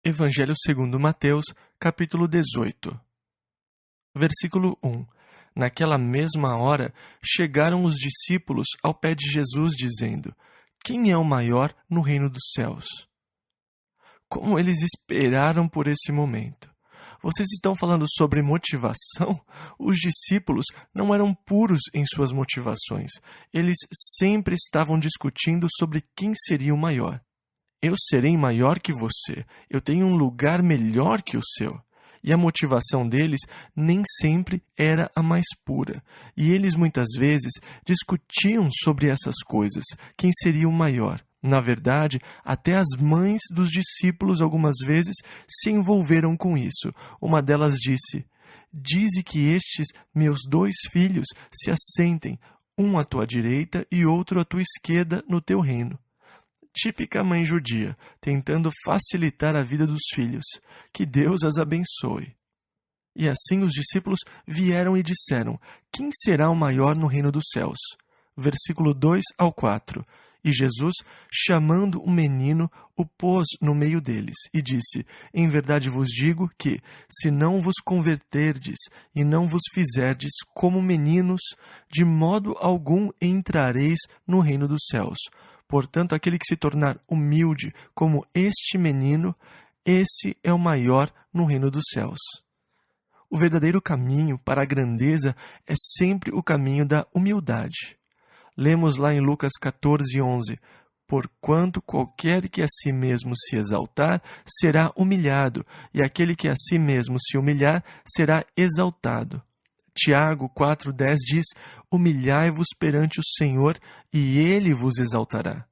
Evangelho segundo Mateus, capítulo 18. Versículo 1. Naquela mesma hora, chegaram os discípulos ao pé de Jesus, dizendo: Quem é o maior no reino dos céus? Como eles esperaram por esse momento. Vocês estão falando sobre motivação? Os discípulos não eram puros em suas motivações. Eles sempre estavam discutindo sobre quem seria o maior. Eu serei maior que você. Eu tenho um lugar melhor que o seu. E a motivação deles nem sempre era a mais pura. E eles muitas vezes discutiam sobre essas coisas, quem seria o maior. Na verdade, até as mães dos discípulos algumas vezes se envolveram com isso. Uma delas disse: Dize que estes meus 2 filhos se assentem, um à tua direita e outro à tua esquerda no teu reino. Típica mãe judia, tentando facilitar a vida dos filhos. Que Deus as abençoe. E assim os discípulos vieram e disseram: Quem será o maior no reino dos céus? Versículo 2 ao 4. E Jesus, chamando o menino, o pôs no meio deles, e disse: Em verdade vos digo que, se não vos converterdes e não vos fizerdes como meninos, de modo algum entrareis no reino dos céus. Portanto, aquele que se tornar humilde como este menino, esse é o maior no reino dos céus. O verdadeiro caminho para a grandeza é sempre o caminho da humildade. Lemos lá em Lucas 14:11, Porquanto qualquer que a si mesmo se exaltar, será humilhado, e aquele que a si mesmo se humilhar, será exaltado. Tiago 4:10 diz: Humilhai-vos perante o Senhor, e Ele vos exaltará.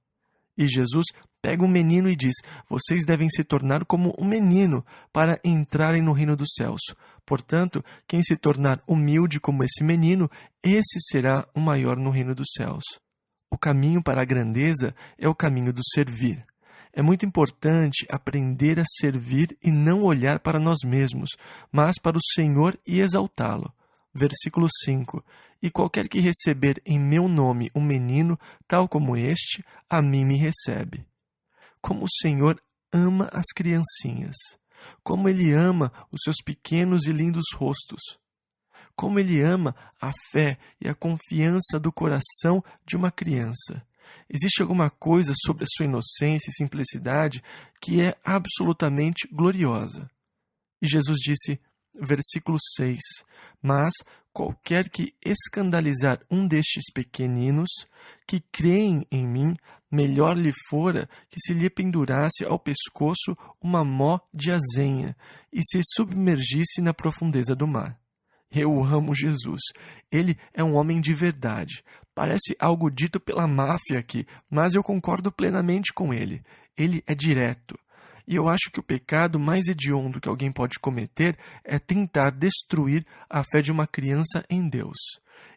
E Jesus pega um menino e diz: Vocês devem se tornar como um menino para entrarem no reino dos céus. Portanto, quem se tornar humilde como esse menino, esse será o maior no reino dos céus. O caminho para a grandeza é o caminho do servir. É muito importante aprender a servir e não olhar para nós mesmos, mas para o Senhor e exaltá-lo. Versículo 5. E qualquer que receber em meu nome um menino, tal como este, a mim me recebe. Como o Senhor ama as criancinhas. Como Ele ama os seus pequenos e lindos rostos. Como Ele ama a fé e a confiança do coração de uma criança. Existe alguma coisa sobre a sua inocência e simplicidade que é absolutamente gloriosa. E Jesus disse, versículo 6, Mas qualquer que escandalizar um destes pequeninos, que creem em mim, melhor lhe fora que se lhe pendurasse ao pescoço uma mó de azenha e se submergisse na profundeza do mar. Eu amo Jesus. Ele é um homem de verdade. Parece algo dito pela máfia aqui, mas eu concordo plenamente com ele. Ele é direto. E eu acho que o pecado mais hediondo que alguém pode cometer é tentar destruir a fé de uma criança em Deus.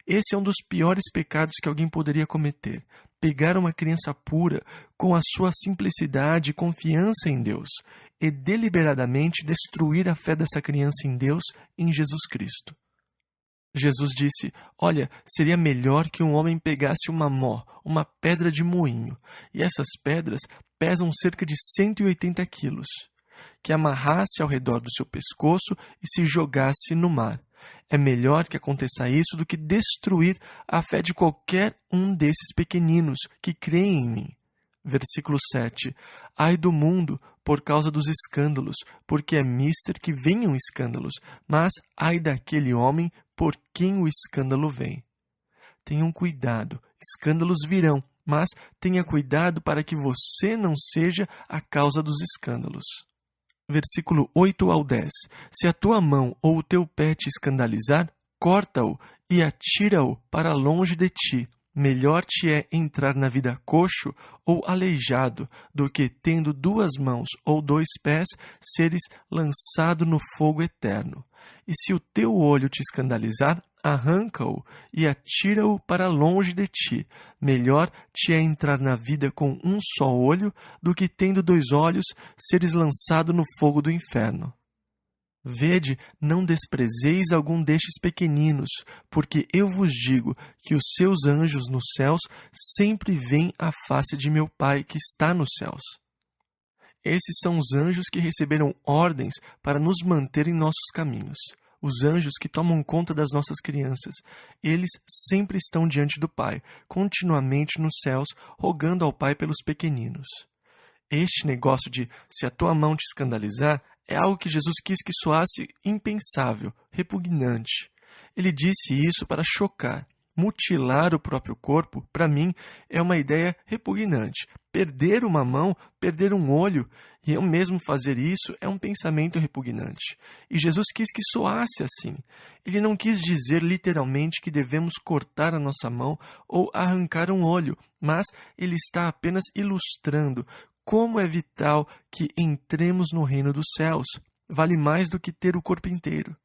Esse é um dos piores pecados que alguém poderia cometer. Pegar uma criança pura, com a sua simplicidade e confiança em Deus, e deliberadamente destruir a fé dessa criança em Deus, em Jesus Cristo. Jesus disse, olha, seria melhor que um homem pegasse uma mó, uma pedra de moinho, e essas pedras pesam cerca de 180 quilos, que amarrasse ao redor do seu pescoço e se jogasse no mar. É melhor que aconteça isso do que destruir a fé de qualquer um desses pequeninos que creem em mim. Versículo 7. Ai do mundo por causa dos escândalos, porque é mister que venham escândalos, mas ai daquele homem por quem o escândalo vem. Tenham cuidado, escândalos virão, mas tenha cuidado para que você não seja a causa dos escândalos. Versículo 8 ao 10. Se a tua mão ou o teu pé te escandalizar, corta-o e atira-o para longe de ti. Melhor te é entrar na vida coxo ou aleijado do que, tendo 2 mãos ou 2 pés, seres lançado no fogo eterno. E se o teu olho te escandalizar, arranca-o e atira-o para longe de ti. Melhor te é entrar na vida com um só olho do que, tendo 2 olhos, seres lançado no fogo do inferno. Vede, não desprezeis algum destes pequeninos, porque eu vos digo que os seus anjos nos céus sempre veem a face de meu Pai que está nos céus. Esses são os anjos que receberam ordens para nos manter em nossos caminhos. Os anjos que tomam conta das nossas crianças. Eles sempre estão diante do Pai, continuamente nos céus, rogando ao Pai pelos pequeninos. Este negócio de se a tua mão te escandalizar é algo que Jesus quis que soasse impensável, repugnante. Ele disse isso para chocar. Mutilar o próprio corpo, para mim, é uma ideia repugnante. Perder uma mão, perder um olho, e eu mesmo fazer isso é um pensamento repugnante. E Jesus quis que soasse assim. Ele não quis dizer literalmente que devemos cortar a nossa mão ou arrancar um olho, mas ele está apenas ilustrando como é vital que entremos no reino dos céus. Vale mais do que ter o corpo inteiro.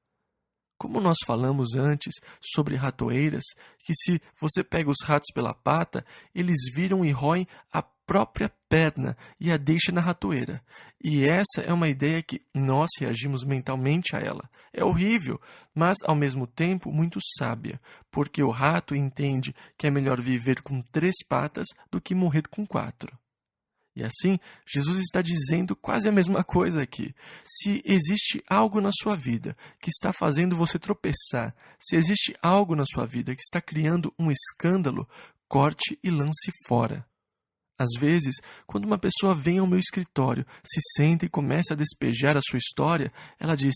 Como nós falamos antes sobre ratoeiras, que se você pega os ratos pela pata, eles viram e roem a própria perna e a deixa na ratoeira. E essa é uma ideia que nós reagimos mentalmente a ela. É horrível, mas ao mesmo tempo muito sábia, porque o rato entende que é melhor viver com 3 patas do que morrer com 4. E assim, Jesus está dizendo quase a mesma coisa aqui. Se existe algo na sua vida que está fazendo você tropeçar, se existe algo na sua vida que está criando um escândalo, corte e lance fora. Às vezes, quando uma pessoa vem ao meu escritório, se senta e começa a despejar a sua história, ela diz: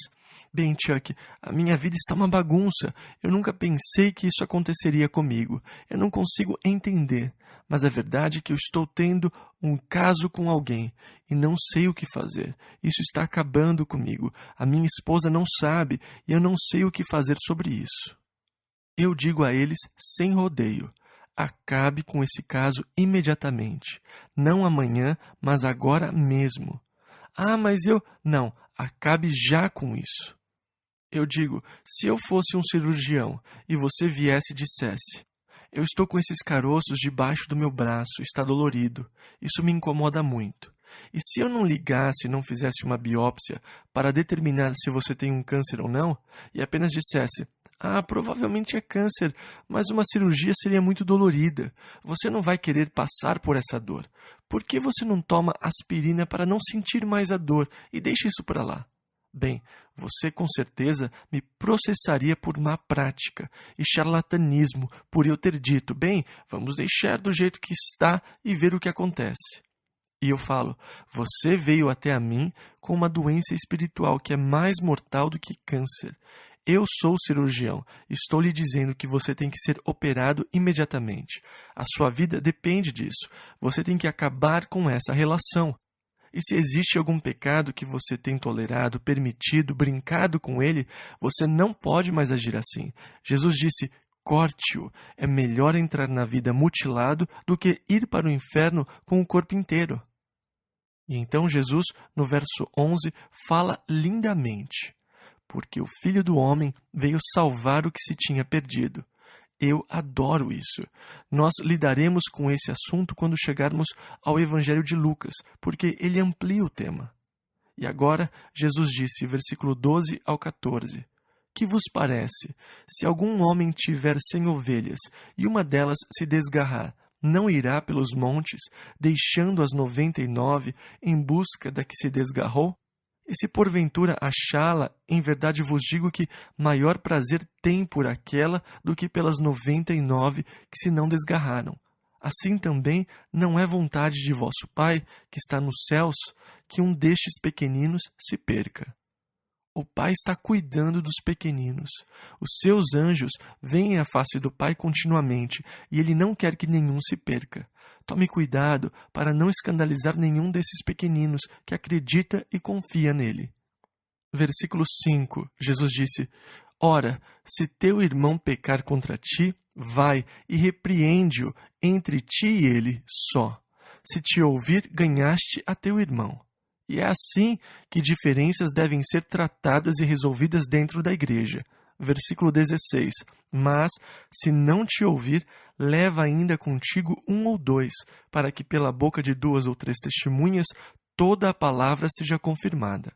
"Bem, Chuck, a minha vida está uma bagunça. Eu nunca pensei que isso aconteceria comigo. Eu não consigo entender. Mas a verdade é que eu estou tendo um caso com alguém e não sei o que fazer. Isso está acabando comigo. A minha esposa não sabe e eu não sei o que fazer sobre isso." Eu digo a eles sem rodeio: acabe com esse caso imediatamente. Não amanhã, mas agora mesmo. "Ah, mas eu..." Não, acabe já com isso. Eu digo, se eu fosse um cirurgião e você viesse e dissesse: "Eu estou com esses caroços debaixo do meu braço, está dolorido. Isso me incomoda muito. E se eu não ligasse e não fizesse uma biópsia para determinar se você tem um câncer ou não, e apenas dissesse: "Ah, provavelmente é câncer, mas uma cirurgia seria muito dolorida. Você não vai querer passar por essa dor. Por que você não toma aspirina para não sentir mais a dor e deixa isso para lá?" Bem, você com certeza me processaria por má prática e charlatanismo por eu ter dito: "Bem, vamos deixar do jeito que está e ver o que acontece." E eu falo: "Você veio até a mim com uma doença espiritual que é mais mortal do que câncer. Eu sou cirurgião. Estou lhe dizendo que você tem que ser operado imediatamente. A sua vida depende disso. Você tem que acabar com essa relação. E se existe algum pecado que você tem tolerado, permitido, brincado com ele, você não pode mais agir assim." Jesus disse: "Corte-o. É melhor entrar na vida mutilado do que ir para o inferno com o corpo inteiro." E então Jesus, no verso 11, fala lindamente: "Porque o Filho do Homem veio salvar o que se tinha perdido." Eu adoro isso. Nós lidaremos com esse assunto quando chegarmos ao Evangelho de Lucas, porque ele amplia o tema. E agora, Jesus disse, versículo 12 ao 14, "Que vos parece? Se algum homem tiver 100 ovelhas e uma delas se desgarrar, não irá pelos montes, deixando as 99 em busca da que se desgarrou? E se porventura achá-la, em verdade vos digo que maior prazer tem por aquela do que pelas 99 que se não desgarraram. Assim também não é vontade de vosso Pai, que está nos céus, que um destes pequeninos se perca." O Pai está cuidando dos pequeninos. Os seus anjos veem a face do Pai continuamente e Ele não quer que nenhum se perca. Tome cuidado para não escandalizar nenhum desses pequeninos que acredita e confia nele. Versículo 5, Jesus disse: "Ora, se teu irmão pecar contra ti, vai e repreende-o entre ti e ele só. Se te ouvir, ganhaste a teu irmão." E é assim que diferenças devem ser tratadas e resolvidas dentro da igreja. Versículo 16. "Mas, se não te ouvir, leva ainda contigo 1 ou 2, para que pela boca de 2 ou 3 testemunhas toda a palavra seja confirmada."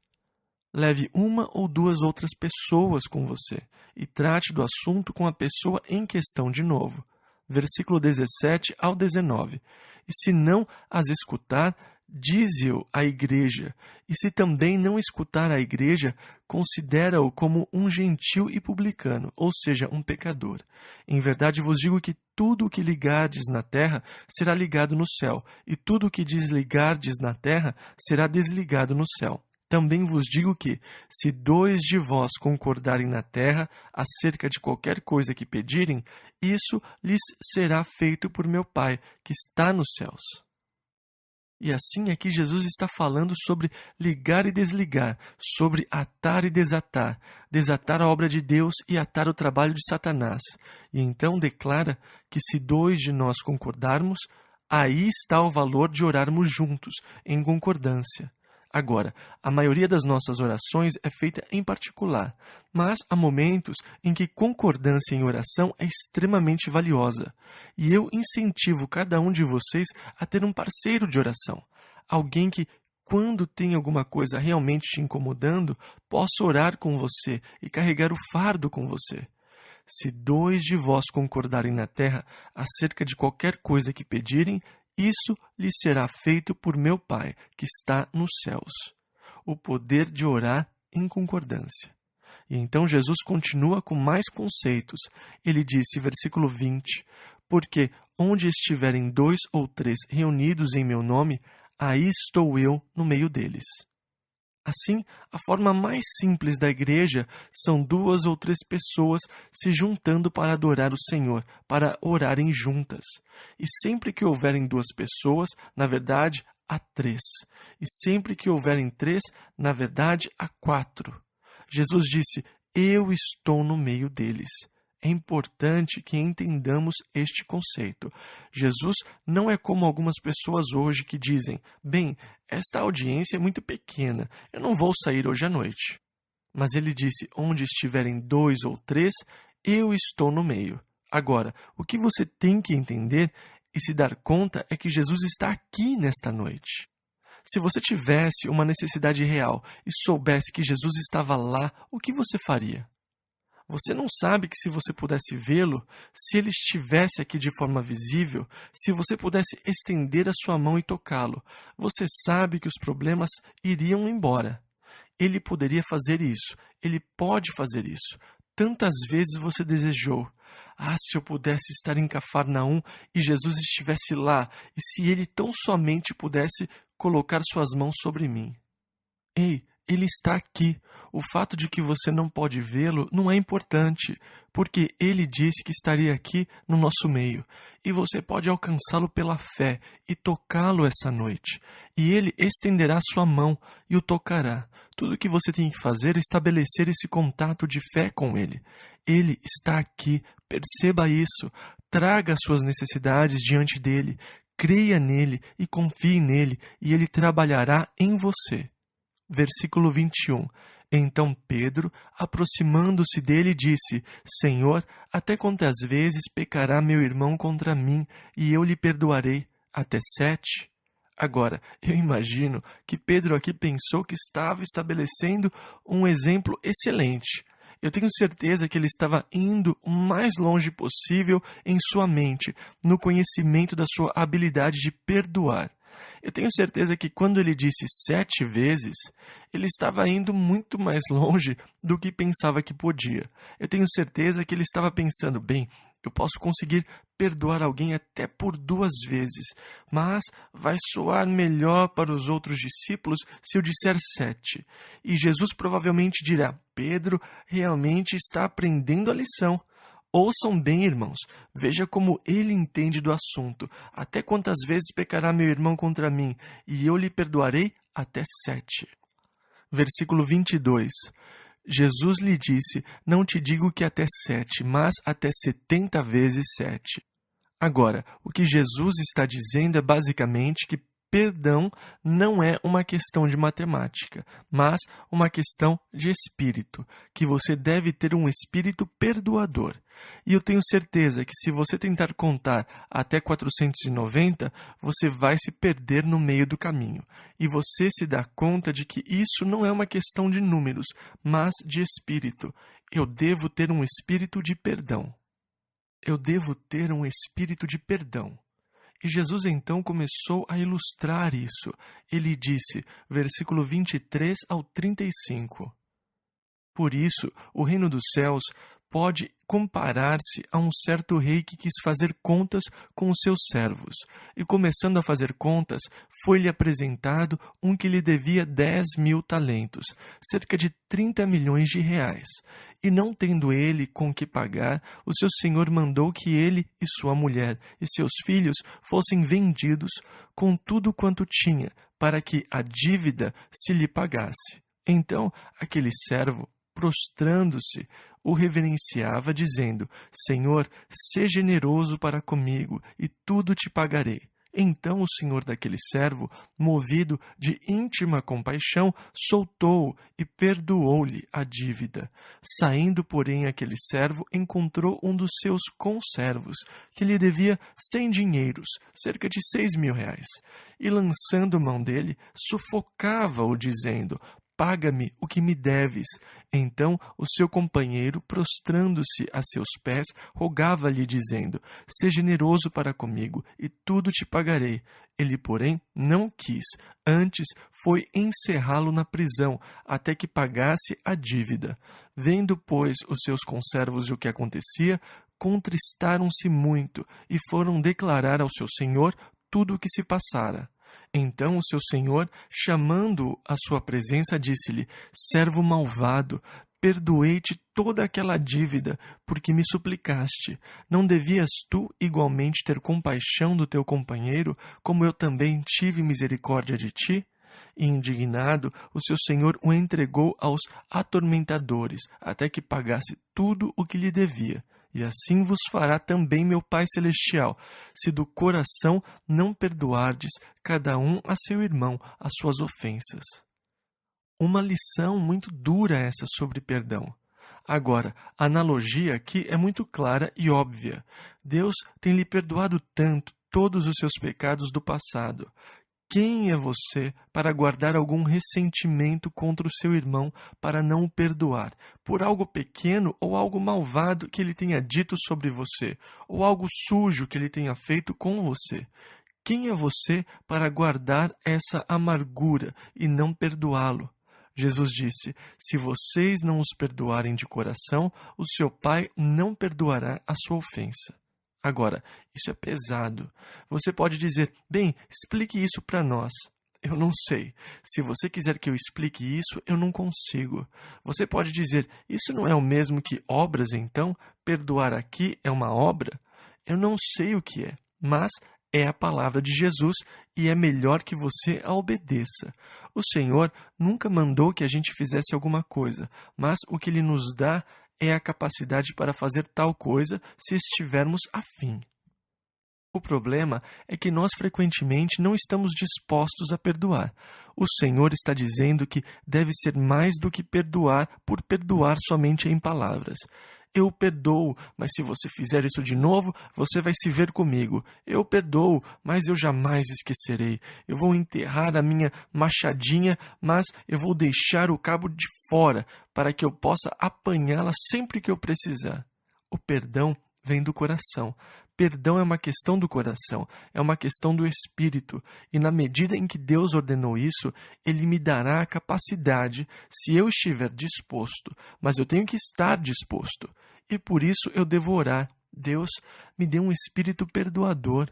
Leve 1 ou 2 outras pessoas com você e trate do assunto com a pessoa em questão de novo. Versículo 17 ao 19. "E se não as escutar, dize-o à igreja, e se também não escutar a igreja, considera-o como um gentil e publicano, ou seja, um pecador. Em verdade vos digo que tudo o que ligardes na terra será ligado no céu, e tudo o que desligardes na terra será desligado no céu. Também vos digo que, se 2 de vós concordarem na terra acerca de qualquer coisa que pedirem, isso lhes será feito por meu Pai, que está nos céus. E assim aqui Jesus está falando sobre ligar e desligar, sobre atar e desatar, desatar a obra de Deus e atar o trabalho de Satanás. E então declara que se 2 de nós concordarmos, aí está o valor de orarmos juntos, em concordância. Agora, a maioria das nossas orações é feita em particular, mas há momentos em que concordância em oração é extremamente valiosa. E eu incentivo cada um de vocês a ter um parceiro de oração, alguém que, quando tem alguma coisa realmente te incomodando, possa orar com você e carregar o fardo com você. Se 2 de vós concordarem na terra acerca de qualquer coisa que pedirem, isso lhes será feito por meu Pai, que está nos céus. O poder de orar em concordância. E então Jesus continua com mais conceitos. Ele disse, versículo 20, porque onde estiverem 2 ou 3 reunidos em meu nome, aí estou eu no meio deles. Assim, a forma mais simples da igreja são 2 ou 3 pessoas se juntando para adorar o Senhor, para orarem juntas. E sempre que houverem 2 pessoas, na verdade, há 3. E sempre que houverem 3, na verdade, há 4. Jesus disse, eu estou no meio deles. É importante que entendamos este conceito. Jesus não é como algumas pessoas hoje que dizem, bem, esta audiência é muito pequena, eu não vou sair hoje à noite. Mas ele disse, onde estiverem 2 ou 3, eu estou no meio. Agora, o que você tem que entender e se dar conta é que Jesus está aqui nesta noite. Se você tivesse uma necessidade real e soubesse que Jesus estava lá, o que você faria? Você não sabe que se você pudesse vê-lo, se ele estivesse aqui de forma visível, se você pudesse estender a sua mão e tocá-lo, você sabe que os problemas iriam embora. Ele poderia fazer isso, ele pode fazer isso. Tantas vezes você desejou, se eu pudesse estar em Cafarnaum e Jesus estivesse lá, e se ele tão somente pudesse colocar suas mãos sobre mim. Ei, ele está aqui. O fato de que você não pode vê-lo não é importante, porque ele disse que estaria aqui no nosso meio. E você pode alcançá-lo pela fé e tocá-lo essa noite. E ele estenderá sua mão e o tocará. Tudo o que você tem que fazer é estabelecer esse contato de fé com ele. Ele está aqui. Perceba isso. Traga suas necessidades diante dele. Creia nele e confie nele, e ele trabalhará em você. Versículo 21. Então Pedro, aproximando-se dele, disse, Senhor, até quantas vezes pecará meu irmão contra mim, e eu lhe perdoarei? Até 7? Agora, eu imagino que Pedro aqui pensou que estava estabelecendo um exemplo excelente. Eu tenho certeza que ele estava indo o mais longe possível em sua mente, no conhecimento da sua habilidade de perdoar. Eu tenho certeza que quando ele disse 7 vezes, ele estava indo muito mais longe do que pensava que podia. Eu tenho certeza que ele estava pensando, bem, eu posso conseguir perdoar alguém até por 2 vezes, mas vai soar melhor para os outros discípulos se eu disser 7. E Jesus provavelmente dirá, Pedro realmente está aprendendo a lição. Ouçam bem, irmãos, veja como ele entende do assunto. Até quantas vezes pecará meu irmão contra mim, e eu lhe perdoarei? Até 7. Versículo 22. Jesus lhe disse, não te digo que até 7, mas até 70 vezes 7. Agora, o que Jesus está dizendo é basicamente que perdão não é uma questão de matemática, mas uma questão de espírito, que você deve ter um espírito perdoador. E eu tenho certeza que se você tentar contar até 490, você vai se perder no meio do caminho. E você se dá conta de que isso não é uma questão de números, mas de espírito. Eu devo ter um espírito de perdão. Eu devo ter um espírito de perdão. E Jesus então começou a ilustrar isso. Ele disse, versículo 23 ao 35. Por isso, o reino dos céus pode comparar-se a um certo rei que quis fazer contas com os seus servos. E começando a fazer contas, foi-lhe apresentado um que lhe devia 10.000 talentos, cerca de 30 milhões de reais. E não tendo ele com que pagar, o seu senhor mandou que ele e sua mulher e seus filhos fossem vendidos com tudo quanto tinha, para que a dívida se lhe pagasse. Então, aquele servo, prostrando-se, o reverenciava, dizendo, Senhor, sê generoso para comigo, e tudo te pagarei. Então o senhor daquele servo, movido de íntima compaixão, soltou-o e perdoou-lhe a dívida. Saindo, porém, aquele servo encontrou um dos seus conservos, que lhe devia 100 dinheiros, cerca de 6.000 reais, e lançando mão dele, sufocava-o, dizendo, paga-me o que me deves. Então o seu companheiro, prostrando-se a seus pés, rogava-lhe, dizendo, sê generoso para comigo, e tudo te pagarei. Ele, porém, não quis, antes foi encerrá-lo na prisão, até que pagasse a dívida. Vendo, pois, os seus conservos o que acontecia, contristaram-se muito, e foram declarar ao seu senhor tudo o que se passara. Então o seu senhor, chamando-o à sua presença, disse-lhe, servo malvado, perdoei-te toda aquela dívida, porque me suplicaste. Não devias tu igualmente ter compaixão do teu companheiro, como eu também tive misericórdia de ti? E indignado, o seu senhor o entregou aos atormentadores, até que pagasse tudo o que lhe devia. E assim vos fará também meu Pai Celestial, se do coração não perdoardes cada um a seu irmão as suas ofensas. Uma lição muito dura essa sobre perdão. Agora, a analogia aqui é muito clara e óbvia. Deus tem lhe perdoado tanto todos os seus pecados do passado. Quem é você para guardar algum ressentimento contra o seu irmão para não o perdoar, por algo pequeno ou algo malvado que ele tenha dito sobre você, ou algo sujo que ele tenha feito com você? Quem é você para guardar essa amargura e não perdoá-lo? Jesus disse, se vocês não os perdoarem de coração, o seu Pai não perdoará a sua ofensa. Agora, isso é pesado. Você pode dizer, bem, explique isso para nós. Eu não sei. Se você quiser que eu explique isso, eu não consigo. Você pode dizer, isso não é o mesmo que obras, então? Perdoar aqui é uma obra? Eu não sei o que é, mas é a palavra de Jesus e é melhor que você a obedeça. O Senhor nunca mandou que a gente fizesse alguma coisa, mas o que Ele nos dá é a capacidade para fazer tal coisa se estivermos afim. O problema é que nós frequentemente não estamos dispostos a perdoar. O Senhor está dizendo que deve ser mais do que perdoar por perdoar somente em palavras. Eu perdoo, mas se você fizer isso de novo, você vai se ver comigo. Eu perdoo, mas eu jamais esquecerei. Eu vou enterrar a minha machadinha, mas eu vou deixar o cabo de fora, para que eu possa apanhá-la sempre que eu precisar. O perdão vem do coração. Perdão é uma questão do coração, é uma questão do espírito, e na medida em que Deus ordenou isso, Ele me dará a capacidade, se eu estiver disposto, mas eu tenho que estar disposto, e por isso eu devo orar. Deus, me dê um espírito perdoador.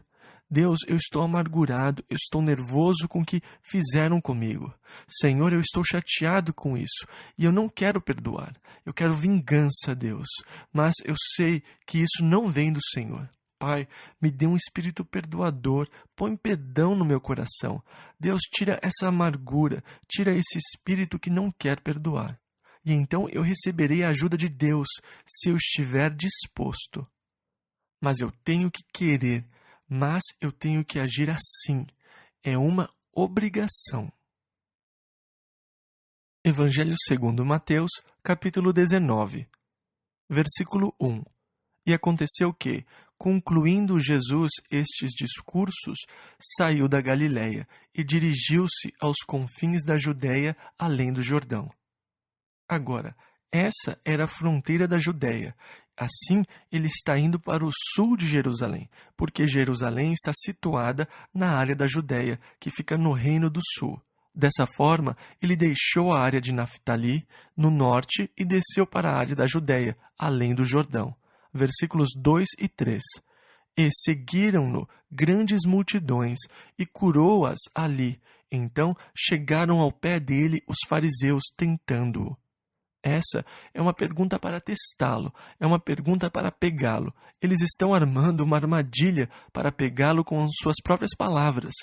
Deus, eu estou amargurado, eu estou nervoso com o que fizeram comigo. Senhor, eu estou chateado com isso e eu não quero perdoar. Eu quero vingança, Deus, mas eu sei que isso não vem do Senhor. Pai, me dê um espírito perdoador, põe perdão no meu coração. Deus, tira essa amargura, tira esse espírito que não quer perdoar. E então eu receberei a ajuda de Deus se eu estiver disposto. Mas eu tenho que querer. Mas eu tenho que agir assim. É uma obrigação. Evangelho segundo Mateus, capítulo 19, versículo 1. E aconteceu que, concluindo Jesus estes discursos, saiu da Galiléia e dirigiu-se aos confins da Judéia, além do Jordão. Agora, essa era a fronteira da Judéia. Assim, ele está indo para o sul de Jerusalém, porque Jerusalém está situada na área da Judéia, que fica no Reino do Sul. Dessa forma, ele deixou a área de Naftali, no norte, e desceu para a área da Judéia, além do Jordão. Versículos 2 e 3. E seguiram-no grandes multidões, e curou-as ali. Então chegaram ao pé dele os fariseus, tentando-o. Essa é uma pergunta para testá-lo, é uma pergunta para pegá-lo. Eles estão armando uma armadilha para pegá-lo com as suas próprias palavras.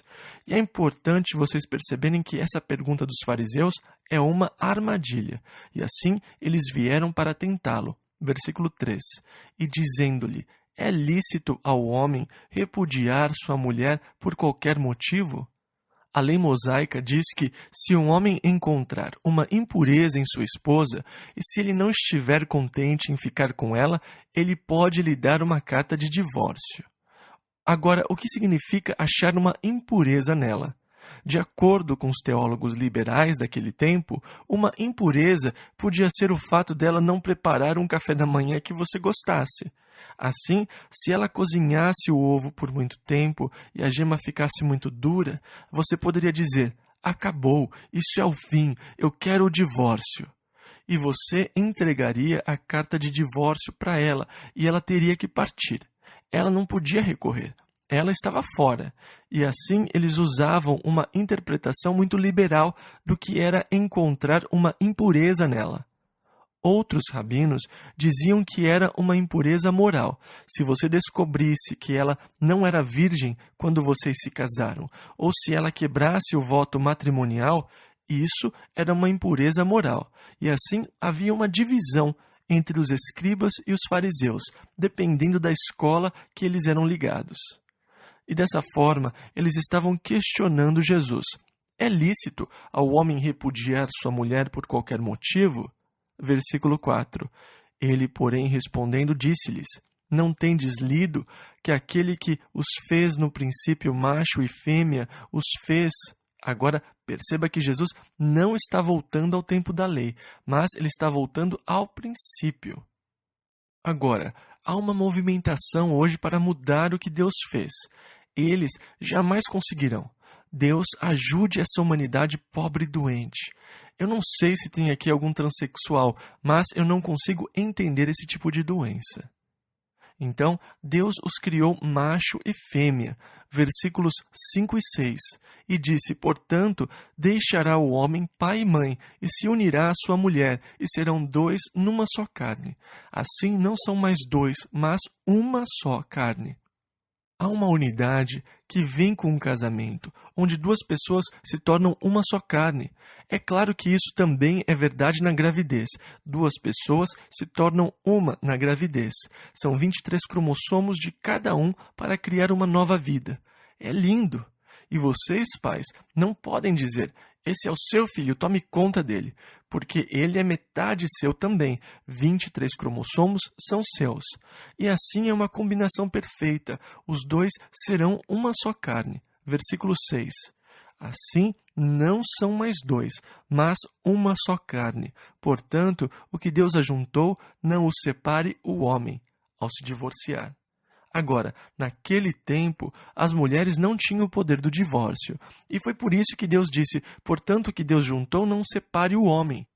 E é importante vocês perceberem que essa pergunta dos fariseus é uma armadilha. E assim eles vieram para tentá-lo. Versículo 3. E dizendo-lhe: é lícito ao homem repudiar sua mulher por qualquer motivo? A lei mosaica diz que, se um homem encontrar uma impureza em sua esposa, e se ele não estiver contente em ficar com ela, ele pode lhe dar uma carta de divórcio. Agora, o que significa achar uma impureza nela? De acordo com os teólogos liberais daquele tempo, uma impureza podia ser o fato dela não preparar um café da manhã que você gostasse. Assim, se ela cozinhasse o ovo por muito tempo e a gema ficasse muito dura, você poderia dizer: acabou, isso é o fim, eu quero o divórcio. E você entregaria a carta de divórcio para ela e ela teria que partir. Ela não podia recorrer. Ela estava fora, e assim eles usavam uma interpretação muito liberal do que era encontrar uma impureza nela. Outros rabinos diziam que era uma impureza moral. Se você descobrisse que ela não era virgem quando vocês se casaram, ou se ela quebrasse o voto matrimonial, isso era uma impureza moral. E assim havia uma divisão entre os escribas e os fariseus, dependendo da escola que eles eram ligados. E dessa forma, eles estavam questionando Jesus. É lícito ao homem repudiar sua mulher por qualquer motivo? Versículo 4. Ele, porém, respondendo, disse-lhes: não tendes lido que aquele que os fez no princípio macho e fêmea, os fez... Agora, perceba que Jesus não está voltando ao tempo da lei, mas ele está voltando ao princípio. Agora, há uma movimentação hoje para mudar o que Deus fez. Eles jamais conseguirão. Deus ajude essa humanidade pobre e doente. Eu não sei se tem aqui algum transexual, mas eu não consigo entender esse tipo de doença. Então, Deus os criou macho e fêmea, versículos 5 e 6, e disse: portanto, deixará o homem pai e mãe, e se unirá à sua mulher, e serão dois numa só carne. Assim não são mais dois, mas uma só carne. Há uma unidade que vem com um casamento, onde duas pessoas se tornam uma só carne. É claro que isso também é verdade na gravidez. Duas pessoas se tornam uma na gravidez. São 23 cromossomos de cada um para criar uma nova vida. É lindo! E vocês, pais, não podem dizer: esse é o seu filho, tome conta dele, porque ele é metade seu também. 23 cromossomos são seus. E assim é uma combinação perfeita. Os dois serão uma só carne. Versículo 6. Assim não são mais dois, mas uma só carne. Portanto, o que Deus ajuntou, não o separe o homem ao se divorciar. Agora, naquele tempo, as mulheres não tinham o poder do divórcio. E foi por isso que Deus disse: portanto, o que Deus juntou, não separe o homem.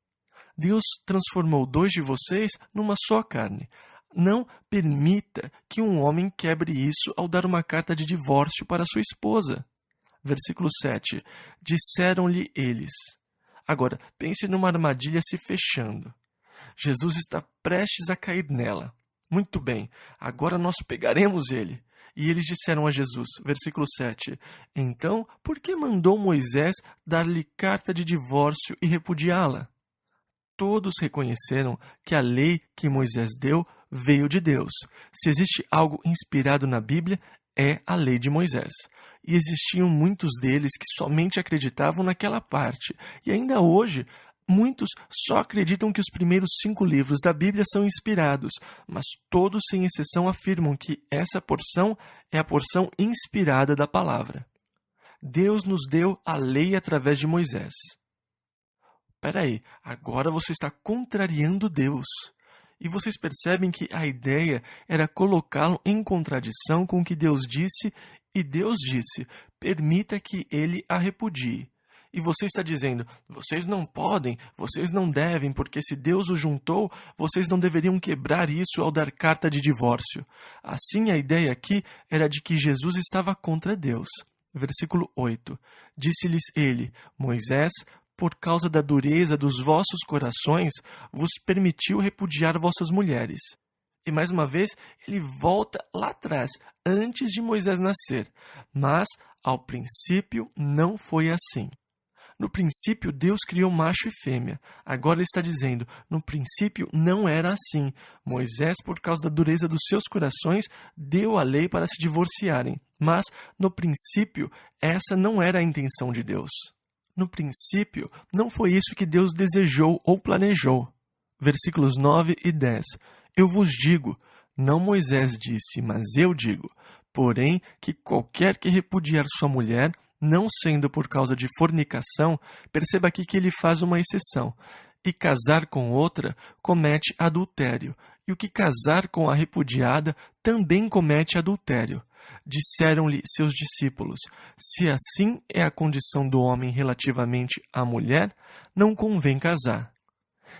Deus transformou dois de vocês numa só carne. Não permita que um homem quebre isso ao dar uma carta de divórcio para sua esposa. Versículo 7. Disseram-lhe eles. Agora, pense numa armadilha se fechando. Jesus está prestes a cair nela. Muito bem, agora nós pegaremos ele. E eles disseram a Jesus, versículo 7, então, por que mandou Moisés dar-lhe carta de divórcio e repudiá-la? Todos reconheceram que a lei que Moisés deu veio de Deus. Se existe algo inspirado na Bíblia, é a lei de Moisés. E existiam muitos deles que somente acreditavam naquela parte. E ainda hoje, muitos só acreditam que os primeiros 5 livros da Bíblia são inspirados, mas todos, sem exceção, afirmam que essa porção é a porção inspirada da palavra. Deus nos deu a lei através de Moisés. Espera aí, agora você está contrariando Deus. E vocês percebem que a ideia era colocá-lo em contradição com o que Deus disse, e Deus disse: permita que ele a repudie. E você está dizendo: vocês não podem, vocês não devem, porque se Deus o juntou, vocês não deveriam quebrar isso ao dar carta de divórcio. Assim, a ideia aqui era de que Jesus estava contra Deus. Versículo 8. Disse-lhes ele: Moisés, por causa da dureza dos vossos corações, vos permitiu repudiar vossas mulheres. E mais uma vez, ele volta lá atrás, antes de Moisés nascer. Mas, ao princípio, não foi assim. No princípio, Deus criou macho e fêmea. Agora ele está dizendo: no princípio não era assim. Moisés, por causa da dureza dos seus corações, deu a lei para se divorciarem. Mas, no princípio, essa não era a intenção de Deus. No princípio, não foi isso que Deus desejou ou planejou. Versículos 9 e 10. Eu vos digo, não Moisés disse, mas eu digo, porém, que qualquer que repudiar sua mulher, não sendo por causa de fornicação, perceba aqui que ele faz uma exceção, e casar com outra comete adultério, e o que casar com a repudiada também comete adultério. Disseram-lhe seus discípulos: se assim é a condição do homem relativamente à mulher, não convém casar.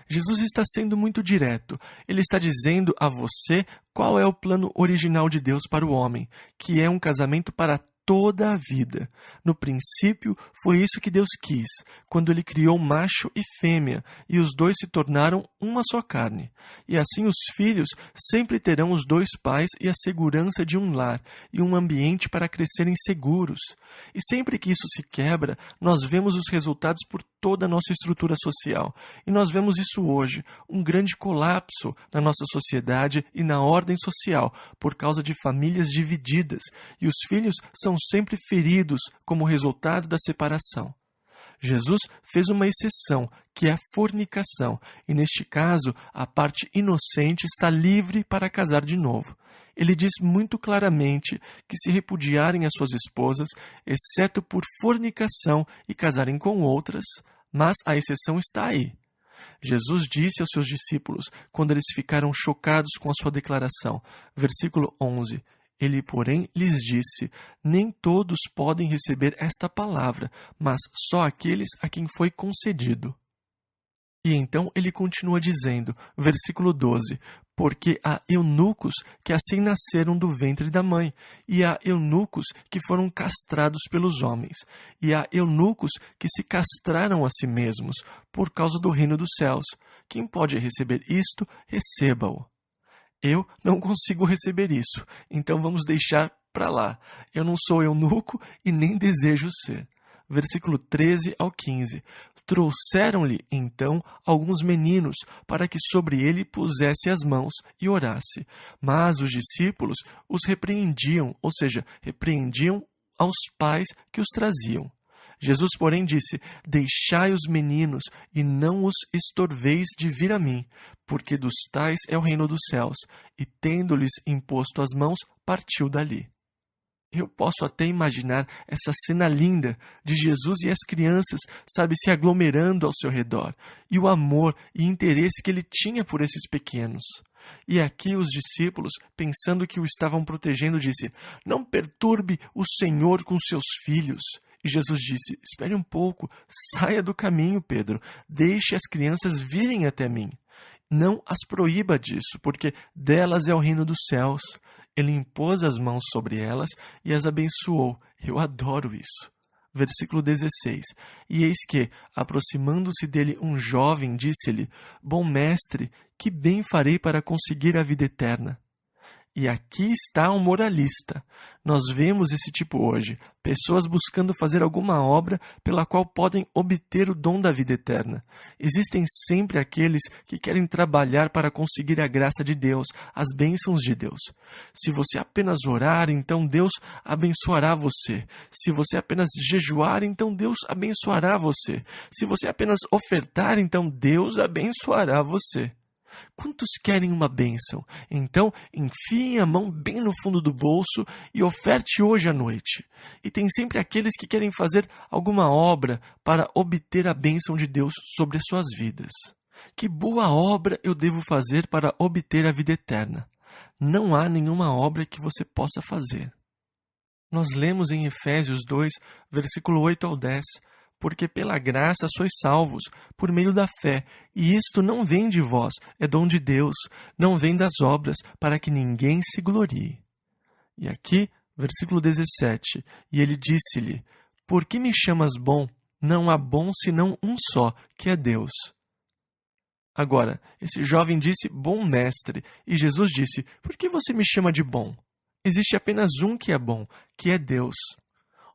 Jesus está sendo muito direto. Ele está dizendo a você qual é o plano original de Deus para o homem, que é um casamento para toda a vida. No princípio, foi isso que Deus quis, quando ele criou macho e fêmea, e os dois se tornaram uma só carne. E assim os filhos sempre terão os dois pais e a segurança de um lar, e um ambiente para crescerem seguros. E sempre que isso se quebra, nós vemos os resultados por toda a nossa estrutura social. E nós vemos isso hoje, um grande colapso na nossa sociedade e na ordem social, por causa de famílias divididas, e os filhos são sempre feridos como resultado da separação. Jesus fez uma exceção, que é a fornicação, e neste caso, a parte inocente está livre para casar de novo. Ele diz muito claramente que se repudiarem as suas esposas, exceto por fornicação e casarem com outras, mas a exceção está aí. Jesus disse aos seus discípulos, quando eles ficaram chocados com a sua declaração, versículo 11, ele, porém, lhes disse: nem todos podem receber esta palavra, mas só aqueles a quem foi concedido. E então ele continua dizendo, versículo 12, porque há eunucos que assim nasceram do ventre da mãe, e há eunucos que foram castrados pelos homens, e há eunucos que se castraram a si mesmos, por causa do reino dos céus. Quem pode receber isto, receba-o. Eu não consigo receber isso, então vamos deixar para lá. Eu não sou eunuco e nem desejo ser. Versículo 13 ao 15. Trouxeram-lhe, então, alguns meninos, para que sobre ele pusesse as mãos e orasse. Mas os discípulos os repreendiam, ou seja, repreendiam aos pais que os traziam. Jesus, porém, disse: deixai os meninos e não os estorveis de vir a mim, porque dos tais é o reino dos céus. E, tendo-lhes imposto as mãos, partiu dali. Eu posso até imaginar essa cena linda de Jesus e as crianças, se aglomerando ao seu redor, e o amor e interesse que ele tinha por esses pequenos. E aqui os discípulos, pensando que o estavam protegendo, disse: não perturbe o Senhor com seus filhos. E Jesus disse: espere um pouco, saia do caminho, Pedro, deixe as crianças virem até mim. Não as proíba disso, porque delas é o reino dos céus. Ele impôs as mãos sobre elas e as abençoou. Eu adoro isso. Versículo 16. E eis que, aproximando-se dele um jovem, disse-lhe: bom mestre, que bem farei para conseguir a vida eterna? E aqui está um moralista. Nós vemos esse tipo hoje, pessoas buscando fazer alguma obra pela qual podem obter o dom da vida eterna. Existem sempre aqueles que querem trabalhar para conseguir a graça de Deus, as bênçãos de Deus. Se você apenas orar, então Deus abençoará você. Se você apenas jejuar, então Deus abençoará você. Se você apenas ofertar, então Deus abençoará você. Quantos querem uma bênção? Então, enfiem a mão bem no fundo do bolso e oferte hoje à noite. E tem sempre aqueles que querem fazer alguma obra para obter a bênção de Deus sobre as suas vidas. Que boa obra eu devo fazer para obter a vida eterna? Não há nenhuma obra que você possa fazer. Nós lemos em Efésios 2, versículo 8 ao 10, porque pela graça sois salvos, por meio da fé, e isto não vem de vós, é dom de Deus, não vem das obras, para que ninguém se glorie. E aqui, versículo 17, e ele disse-lhe, por que me chamas bom? Não há bom senão um só, que é Deus. Agora, esse jovem disse, bom mestre, e Jesus disse, por que você me chama de bom? Existe apenas um que é bom, que é Deus.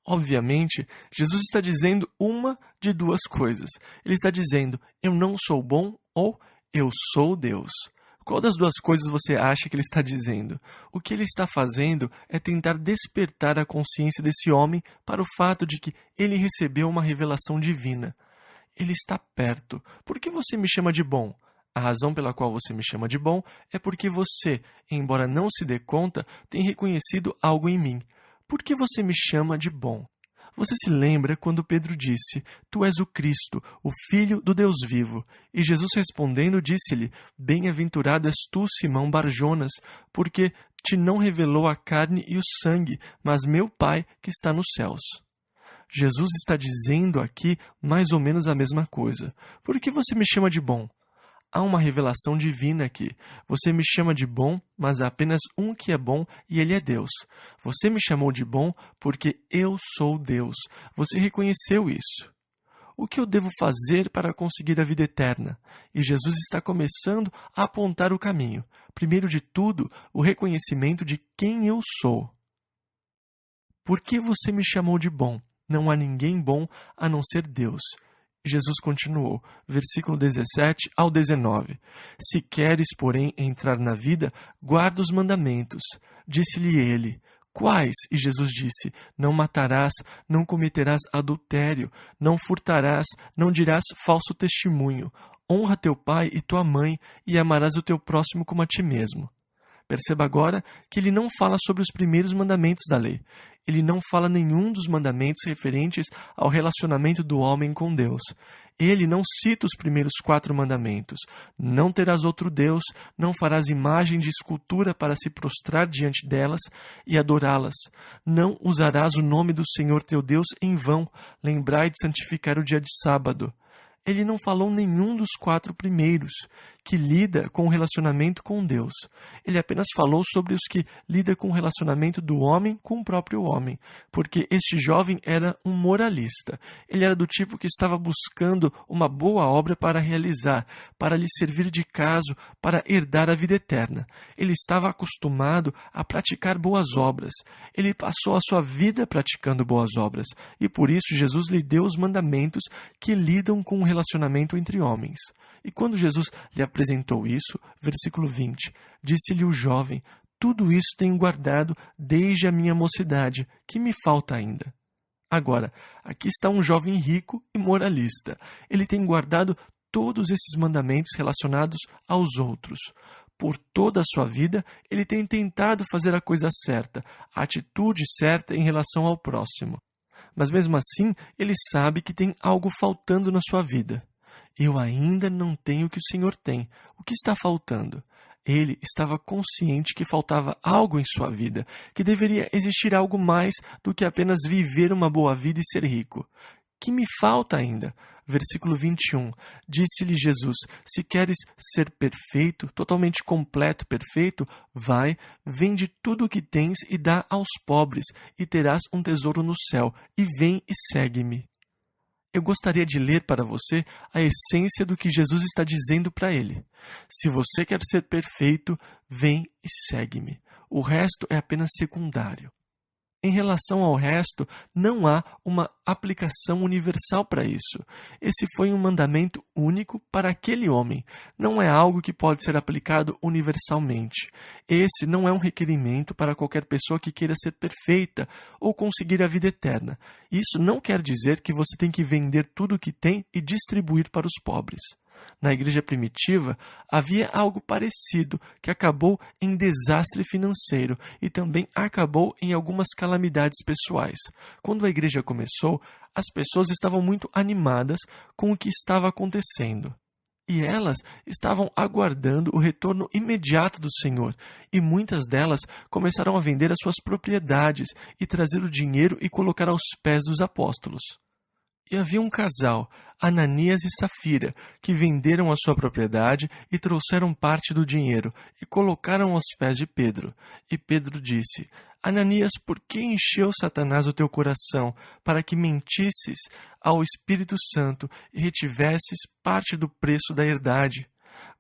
Obviamente, Jesus está dizendo uma de duas coisas. Ele está dizendo, eu não sou bom ou eu sou Deus. Qual das duas coisas você acha que ele está dizendo? O que ele está fazendo é tentar despertar a consciência desse homem para o fato de que ele recebeu uma revelação divina. Ele está perto. Por que você me chama de bom? A razão pela qual você me chama de bom é porque você, embora não se dê conta, tem reconhecido algo em mim. Por que você me chama de bom? Você se lembra quando Pedro disse, Tu és o Cristo, o Filho do Deus vivo. E Jesus respondendo disse-lhe, Bem-aventurado és tu, Simão Barjonas, porque te não revelou a carne e o sangue, mas meu Pai que está nos céus. Jesus está dizendo aqui mais ou menos a mesma coisa. Por que você me chama de bom? Há uma revelação divina aqui. Você me chama de bom, mas há apenas um que é bom e ele é Deus. Você me chamou de bom porque eu sou Deus. Você reconheceu isso. O que eu devo fazer para conseguir a vida eterna? E Jesus está começando a apontar o caminho. Primeiro de tudo, o reconhecimento de quem eu sou. Por que você me chamou de bom? Não há ninguém bom a não ser Deus. Jesus continuou, versículo 17 ao 19. Se queres, porém, entrar na vida, guarda os mandamentos. Disse-lhe ele, quais? E Jesus disse, não matarás, não cometerás adultério, não furtarás, não dirás falso testemunho. Honra teu pai e tua mãe, e amarás o teu próximo como a ti mesmo. Perceba agora que ele não fala sobre os primeiros mandamentos da lei. Ele não fala nenhum dos mandamentos referentes ao relacionamento do homem com Deus. Ele não cita os primeiros 4 mandamentos. Não terás outro Deus, não farás imagem de escultura para se prostrar diante delas e adorá-las. Não usarás o nome do Senhor teu Deus em vão. Lembrai de santificar o dia de sábado. Ele não falou nenhum dos 4 primeiros, que lida com o relacionamento com Deus. Ele apenas falou sobre os que lida com o relacionamento do homem com o próprio homem, porque este jovem era um moralista. Ele era do tipo que estava buscando uma boa obra para realizar, para lhe servir de caso, para herdar a vida eterna. Ele estava acostumado a praticar boas obras. Ele passou a sua vida praticando boas obras, e por isso Jesus lhe deu os mandamentos que lidam com o relacionamento entre homens. E quando Jesus lhe apresentou isso, versículo 20, disse-lhe o jovem, tudo isso tenho guardado desde a minha mocidade, que me falta ainda. Agora, aqui está um jovem rico e moralista. Ele tem guardado todos esses mandamentos relacionados aos outros. Por toda a sua vida, ele tem tentado fazer a coisa certa, a atitude certa em relação ao próximo. Mas mesmo assim, ele sabe que tem algo faltando na sua vida. Eu ainda não tenho o que o Senhor tem. O que está faltando? Ele estava consciente que faltava algo em sua vida, que deveria existir algo mais do que apenas viver uma boa vida e ser rico. Que me falta ainda? Versículo 21. Disse-lhe Jesus, se queres ser perfeito, totalmente completo, perfeito, vai, vende tudo o que tens e dá aos pobres, e terás um tesouro no céu, e vem e segue-me. Eu gostaria de ler para você a essência do que Jesus está dizendo para ele. Se você quer ser perfeito, vem e segue-me. O resto é apenas secundário. Em relação ao resto, não há uma aplicação universal para isso. Esse foi um mandamento único para aquele homem. Não é algo que pode ser aplicado universalmente. Esse não é um requerimento para qualquer pessoa que queira ser perfeita ou conseguir a vida eterna. Isso não quer dizer que você tem que vender tudo o que tem e distribuir para os pobres. Na igreja primitiva, havia algo parecido que acabou em desastre financeiro e também acabou em algumas calamidades pessoais. Quando a igreja começou, as pessoas estavam muito animadas com o que estava acontecendo. E elas estavam aguardando o retorno imediato do Senhor, e muitas delas começaram a vender as suas propriedades e trazer o dinheiro e colocar aos pés dos apóstolos. E havia um casal, Ananias e Safira, que venderam a sua propriedade e trouxeram parte do dinheiro e colocaram aos pés de Pedro. E Pedro disse: Ananias, por que encheu Satanás o teu coração para que mentisses ao Espírito Santo e retivesses parte do preço da herdade?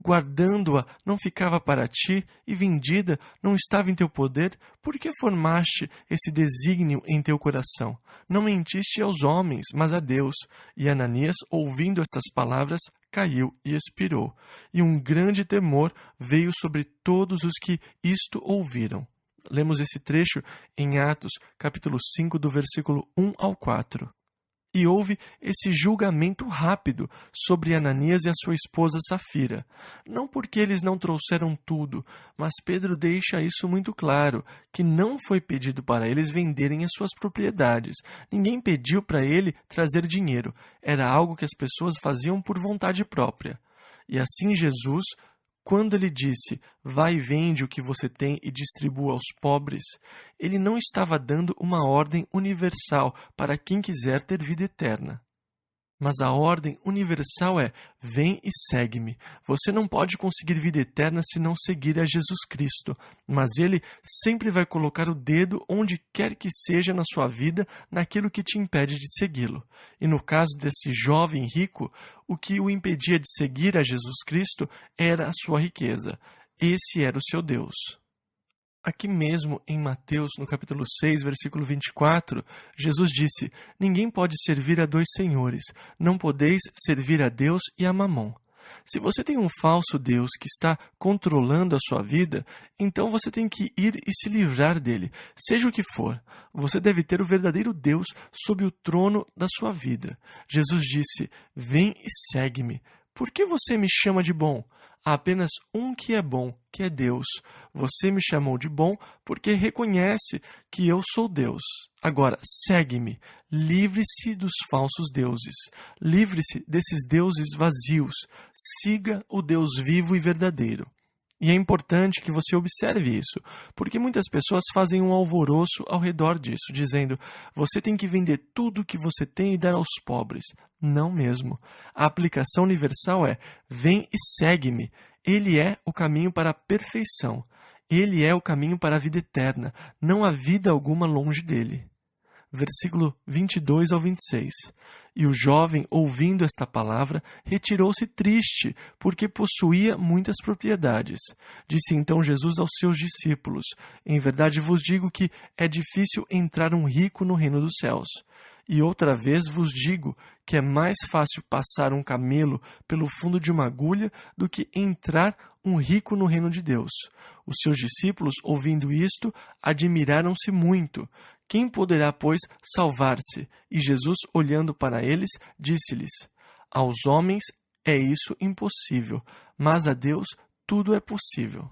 Guardando-a não ficava para ti, e vendida não estava em teu poder? Por que formaste esse desígnio em teu coração? Não mentiste aos homens, mas a Deus. E Ananias, ouvindo estas palavras, caiu e expirou. E um grande temor veio sobre todos os que isto ouviram. Lemos esse trecho em Atos, capítulo 5, do versículo 1 ao 4. E houve esse julgamento rápido sobre Ananias e a sua esposa Safira. Não porque eles não trouxeram tudo, mas Pedro deixa isso muito claro, que não foi pedido para eles venderem as suas propriedades. Ninguém pediu para ele trazer dinheiro. Era algo que as pessoas faziam por vontade própria. E assim Jesus, quando ele disse, vai e vende o que você tem e distribua aos pobres, ele não estava dando uma ordem universal para quem quiser ter vida eterna. Mas a ordem universal é, vem e segue-me. Você não pode conseguir vida eterna se não seguir a Jesus Cristo, mas Ele sempre vai colocar o dedo onde quer que seja na sua vida, naquilo que te impede de segui-lo. E no caso desse jovem rico, o que o impedia de seguir a Jesus Cristo era a sua riqueza. Esse era o seu Deus. Aqui mesmo em Mateus, no capítulo 6, versículo 24, Jesus disse, ninguém pode servir a dois senhores, não podeis servir a Deus e a Mamon. Se você tem um falso Deus que está controlando a sua vida, então você tem que ir e se livrar dele, seja o que for. Você deve ter o verdadeiro Deus sob o trono da sua vida. Jesus disse, vem e segue-me. Por que você me chama de bom? Há apenas um que é bom, que é Deus. Você me chamou de bom porque reconhece que eu sou Deus. Agora, segue-me. Livre-se dos falsos deuses. Livre-se desses deuses vazios. Siga o Deus vivo e verdadeiro. E é importante que você observe isso, porque muitas pessoas fazem um alvoroço ao redor disso, dizendo, você tem que vender tudo o que você tem e dar aos pobres. Não mesmo. A aplicação universal é, vem e segue-me. Ele é o caminho para a perfeição. Ele é o caminho para a vida eterna. Não há vida alguma longe dele. Versículo 22 ao 26. E o jovem, ouvindo esta palavra, retirou-se triste, porque possuía muitas propriedades. Disse então Jesus aos seus discípulos, em verdade vos digo que é difícil entrar um rico no reino dos céus. E outra vez vos digo que é mais fácil passar um camelo pelo fundo de uma agulha do que entrar um rico no reino de Deus. Os seus discípulos, ouvindo isto, admiraram-se muito. Quem poderá, pois, salvar-se? E Jesus, olhando para eles, disse-lhes, aos homens é isso impossível, mas a Deus tudo é possível.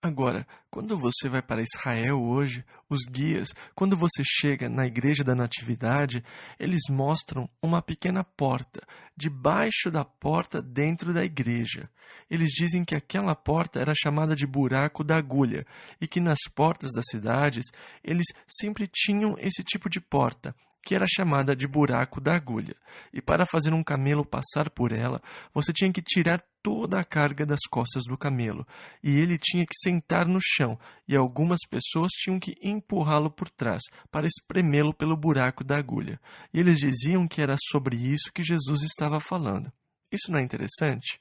Agora, quando você vai para Israel hoje, os guias, quando você chega na Igreja da Natividade, eles mostram uma pequena porta, debaixo da porta dentro da igreja. Eles dizem que aquela porta era chamada de buraco da agulha e que nas portas das cidades eles sempre tinham esse tipo de porta, que era chamada de buraco da agulha. E para fazer um camelo passar por ela, você tinha que tirar toda a carga das costas do camelo, e ele tinha que sentar no chão, e algumas pessoas tinham que empurrá-lo por trás, para espremê-lo pelo buraco da agulha. E eles diziam que era sobre isso que Jesus estava falando. Isso não é interessante?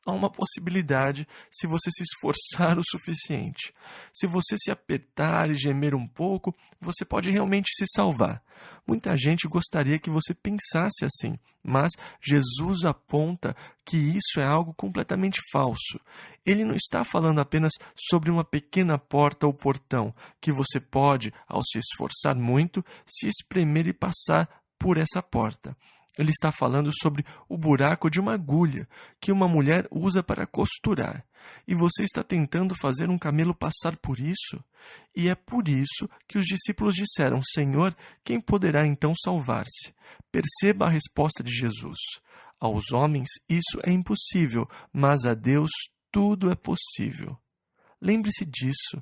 Há uma possibilidade se você se esforçar o suficiente. Se você se apertar e gemer um pouco, você pode realmente se salvar. Muita gente gostaria que você pensasse assim, mas Jesus aponta que isso é algo completamente falso. Ele não está falando apenas sobre uma pequena porta ou portão, que você pode, ao se esforçar muito, se espremer e passar por essa porta. Ele está falando sobre o buraco de uma agulha que uma mulher usa para costurar. E você está tentando fazer um camelo passar por isso? E é por isso que os discípulos disseram, Senhor, quem poderá então salvar-se? Perceba a resposta de Jesus. Aos homens isso é impossível, mas a Deus tudo é possível. Lembre-se disso.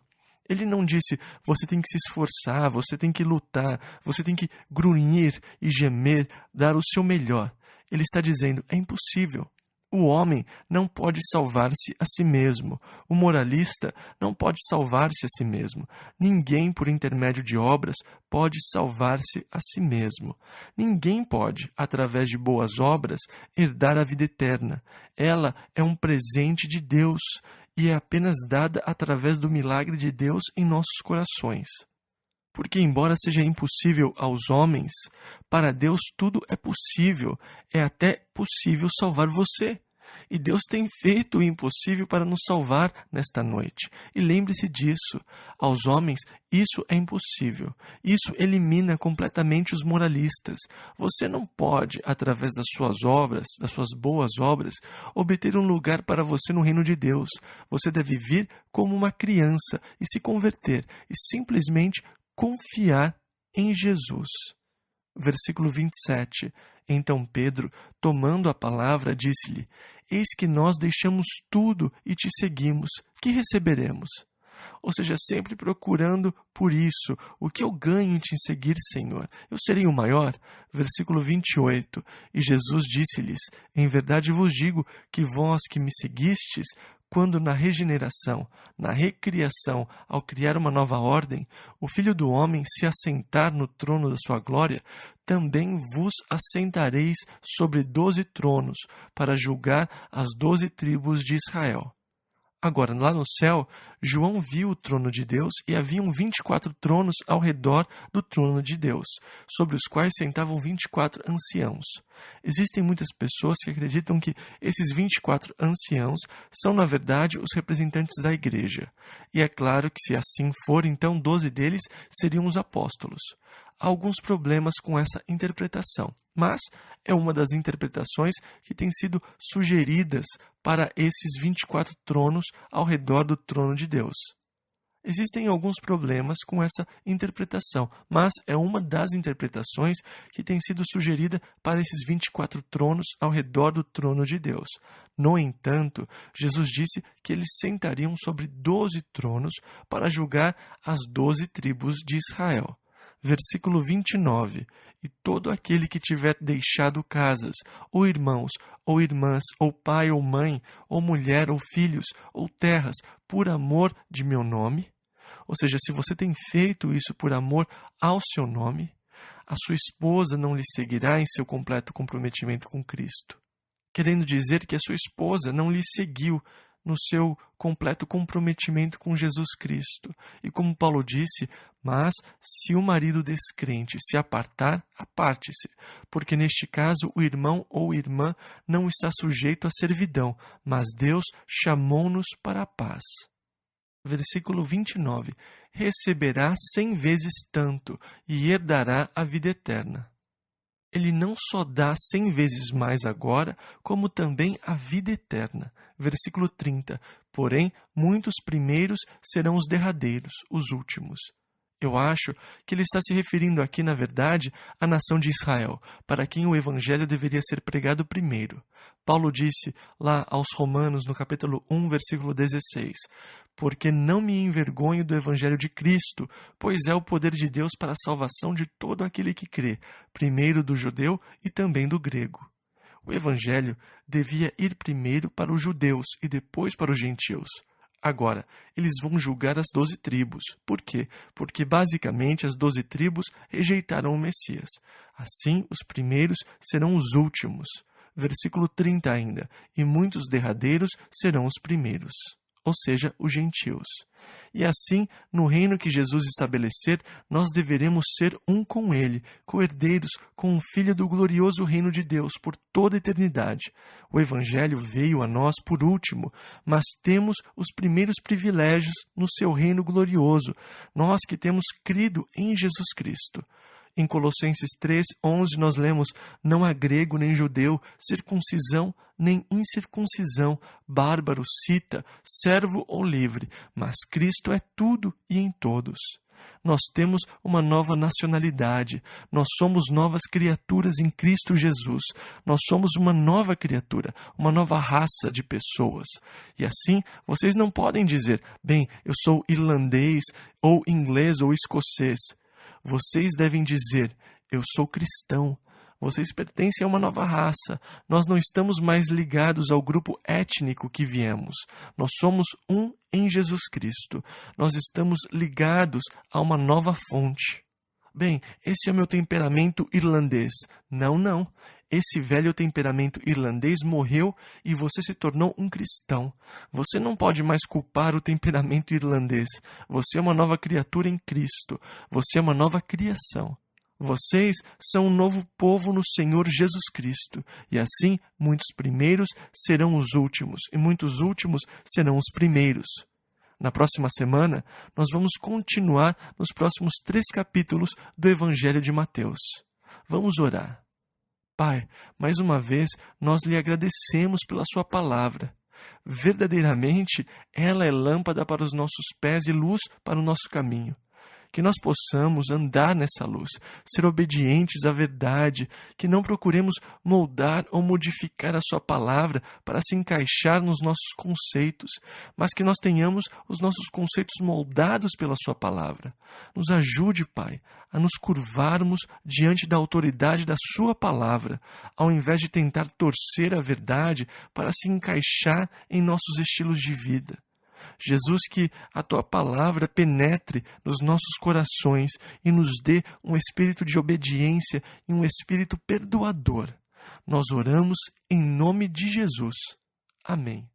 Ele não disse, você tem que se esforçar, você tem que lutar, você tem que grunhir e gemer, dar o seu melhor. Ele está dizendo, é impossível. O homem não pode salvar-se a si mesmo. O moralista não pode salvar-se a si mesmo. Ninguém, por intermédio de obras, pode salvar-se a si mesmo. Ninguém pode, através de boas obras, herdar a vida eterna. Ela é um presente de Deus e é apenas dada através do milagre de Deus em nossos corações. Porque, embora seja impossível aos homens, para Deus tudo é possível, é até possível salvar você. E Deus tem feito o impossível para nos salvar nesta noite. E lembre-se disso, aos homens isso é impossível. Isso elimina completamente os moralistas. Você não pode, através das suas obras, das suas boas obras, obter um lugar para você no reino de Deus. Você deve vir como uma criança e se converter e simplesmente confiar em Jesus. Versículo 27. Então Pedro, tomando a palavra, disse-lhe, eis que nós deixamos tudo e te seguimos. Que receberemos? Ou seja, sempre procurando por isso. O que eu ganho em te seguir, Senhor? Eu serei o maior? Versículo 28. E Jesus disse-lhes, em verdade vos digo que vós que me seguistes, quando na regeneração, na recriação, ao criar uma nova ordem, o Filho do Homem se assentar no trono da sua glória, também vos assentareis sobre 12 tronos, para julgar as 12 tribos de Israel. Agora, lá no céu, João viu o trono de Deus e haviam 24 tronos ao redor do trono de Deus, sobre os quais sentavam 24 anciãos. Existem muitas pessoas que acreditam que esses 24 anciãos são, na verdade, os representantes da igreja. E é claro que, se assim for, então 12 deles seriam os apóstolos. Há alguns problemas com essa interpretação, mas é uma das interpretações que tem sido sugeridas para esses 24 tronos ao redor do trono de Deus. Existem alguns problemas com essa interpretação, mas é uma das interpretações que tem sido sugerida para esses 24 tronos ao redor do trono de Deus. No entanto, Jesus disse que eles sentariam sobre 12 tronos para julgar as 12 tribos de Israel. Versículo 29. E todo aquele que tiver deixado casas, ou irmãos, ou irmãs, ou pai, ou mãe, ou mulher, ou filhos, ou terras, por amor de meu nome, ou seja, se você tem feito isso por amor ao seu nome, a sua esposa não lhe seguirá em seu completo comprometimento com Cristo. Querendo dizer que a sua esposa não lhe seguiu no seu completo comprometimento com Jesus Cristo. E como Paulo disse, mas se o marido descrente se apartar, aparte-se, porque neste caso o irmão ou irmã não está sujeito à servidão, mas Deus chamou-nos para a paz. Versículo 29. Receberá 100 vezes tanto e herdará a vida eterna. Ele não só dá 100 vezes mais agora, como também a vida eterna. Versículo 30. Porém, muitos primeiros serão os derradeiros, os últimos. Eu acho que ele está se referindo aqui, na verdade, à nação de Israel, para quem o evangelho deveria ser pregado primeiro. Paulo disse lá aos Romanos, no capítulo 1, versículo 16, porque não me envergonho do evangelho de Cristo, pois é o poder de Deus para a salvação de todo aquele que crê, primeiro do judeu e também do grego. O evangelho devia ir primeiro para os judeus e depois para os gentios. Agora, eles vão julgar as 12 tribos. Por quê? Porque, basicamente, as 12 tribos rejeitaram o Messias. Assim, os primeiros serão os últimos. Versículo 30 ainda. E muitos derradeiros serão os primeiros. Ou seja, os gentios. E assim, no reino que Jesus estabelecer, nós deveremos ser um com ele, co-herdeiros com o Filho do glorioso reino de Deus por toda a eternidade. O Evangelho veio a nós por último, mas temos os primeiros privilégios no seu reino glorioso, nós que temos crido em Jesus Cristo. Em Colossenses 3:11 nós lemos, não há grego nem judeu, circuncisão nem incircuncisão, bárbaro, cita, servo ou livre, mas Cristo é tudo e em todos. Nós temos uma nova nacionalidade. Nós somos novas criaturas em Cristo Jesus. Nós somos uma nova criatura, uma nova raça de pessoas. E assim, vocês não podem dizer, bem, eu sou irlandês, ou inglês, ou escocês. Vocês devem dizer, eu sou cristão. Vocês pertencem a uma nova raça. Nós não estamos mais ligados ao grupo étnico que viemos. Nós somos um em Jesus Cristo. Nós estamos ligados a uma nova fonte. Bem, esse é o meu temperamento irlandês. Não, não. Esse velho temperamento irlandês morreu e você se tornou um cristão. Você não pode mais culpar o temperamento irlandês. Você é uma nova criatura em Cristo. Você é uma nova criação. Vocês são um novo povo no Senhor Jesus Cristo, e assim muitos primeiros serão os últimos, e muitos últimos serão os primeiros. Na próxima semana, nós vamos continuar nos próximos 3 capítulos do Evangelho de Mateus. Vamos orar. Pai, mais uma vez, nós lhe agradecemos pela sua palavra. Verdadeiramente, ela é lâmpada para os nossos pés e luz para o nosso caminho. Que nós possamos andar nessa luz, ser obedientes à verdade, que não procuremos moldar ou modificar a sua palavra para se encaixar nos nossos conceitos, mas que nós tenhamos os nossos conceitos moldados pela sua palavra. Nos ajude, Pai, a nos curvarmos diante da autoridade da sua palavra, ao invés de tentar torcer a verdade para se encaixar em nossos estilos de vida. Jesus, que a Tua palavra penetre nos nossos corações e nos dê um espírito de obediência e um espírito perdoador. Nós oramos em nome de Jesus. Amém.